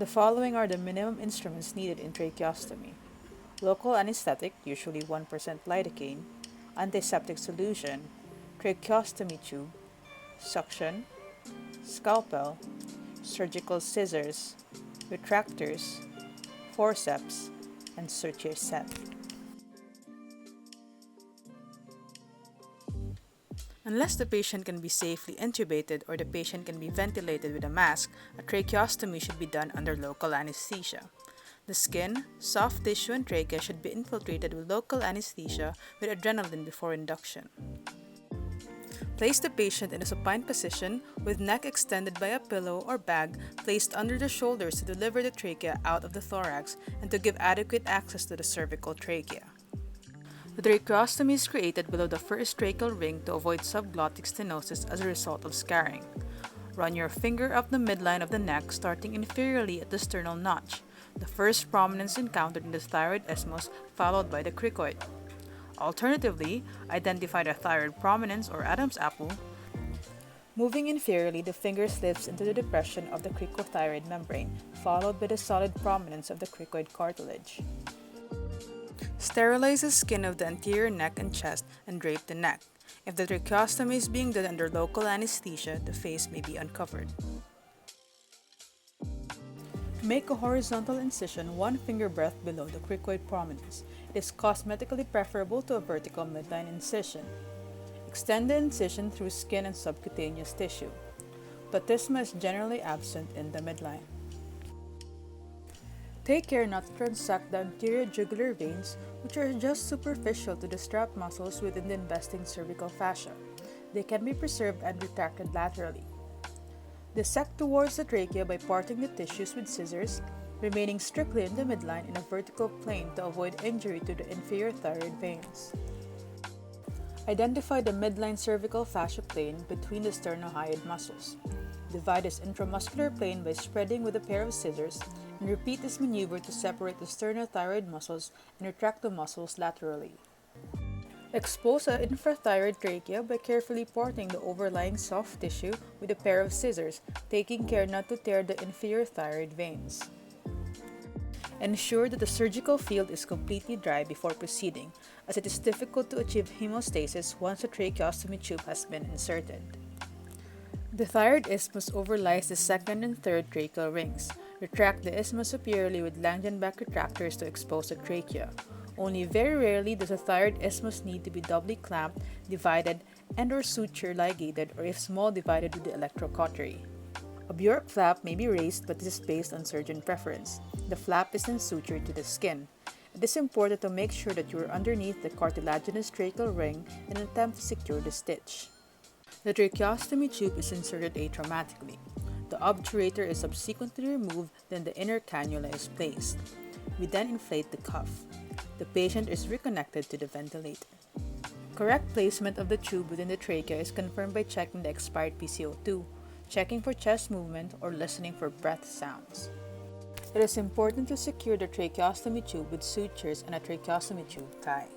The following are the minimum instruments needed in tracheostomy: local anesthetic, usually 1% lidocaine, antiseptic solution, tracheostomy tube, suction, scalpel, surgical scissors, retractors, forceps, and suture set. Unless the patient can be safely intubated or the patient can be ventilated with a mask, a tracheostomy should be done under local anesthesia. The skin, soft tissue, and trachea should be infiltrated with local anesthesia with adrenaline before induction. Place the patient in a supine position with neck extended by a pillow or bag placed under the shoulders to deliver the trachea out of the thorax and to give adequate access to the cervical trachea. The tracheostomy is created below the first tracheal ring to avoid subglottic stenosis as a result of scarring. Run your finger up the midline of the neck, starting inferiorly at the sternal notch, the first prominence encountered in the thyroid isthmus, followed by the cricoid. Alternatively, identify the thyroid prominence or Adam's apple. Moving inferiorly, the finger slips into the depression of the cricothyroid membrane, followed by the solid prominence of the cricoid cartilage. Sterilize the skin of the anterior neck and chest and drape the neck. If the tracheostomy is being done under local anesthesia, the face may be uncovered. Make a horizontal incision 1 finger breadth below the cricoid prominence. It is cosmetically preferable to a vertical midline incision. Extend the incision through skin and subcutaneous tissue. Platysma is generally absent in the midline. Take care not to transect the anterior jugular veins, which are just superficial to the strap muscles within the investing cervical fascia. They can be preserved and retracted laterally. Dissect towards the trachea by parting the tissues with scissors, remaining strictly in the midline in a vertical plane to avoid injury to the inferior thyroid veins. Identify the midline cervical fascia plane between the sternohyoid muscles. Divide this intramuscular plane by spreading with a pair of scissors, and repeat this maneuver to separate the sternothyroid muscles and retract the muscles laterally. Expose an infrathyroid trachea by carefully parting the overlying soft tissue with a pair of scissors, taking care not to tear the inferior thyroid veins. Ensure that the surgical field is completely dry before proceeding, as it is difficult to achieve hemostasis once the tracheostomy tube has been inserted. The thyroid isthmus overlies the second and third tracheal rings. Retract the isthmus superiorly with Langenbach retractors to expose the trachea. Only very rarely does a thyroid isthmus need to be doubly clamped, divided, and/or suture ligated, or if small, divided with the electrocautery. A Bjork flap may be raised, but this is based on surgeon preference. The flap is then sutured to the skin. It is important to make sure that you are underneath the cartilaginous tracheal ring and attempt to secure the stitch. The tracheostomy tube is inserted atraumatically. The obturator is subsequently removed, then the inner cannula is placed. We then inflate the cuff. The patient is reconnected to the ventilator. Correct placement of the tube within the trachea is confirmed by checking the expired PCO2, checking for chest movement, or listening for breath sounds. It is important to secure the tracheostomy tube with sutures and a tracheostomy tube tie.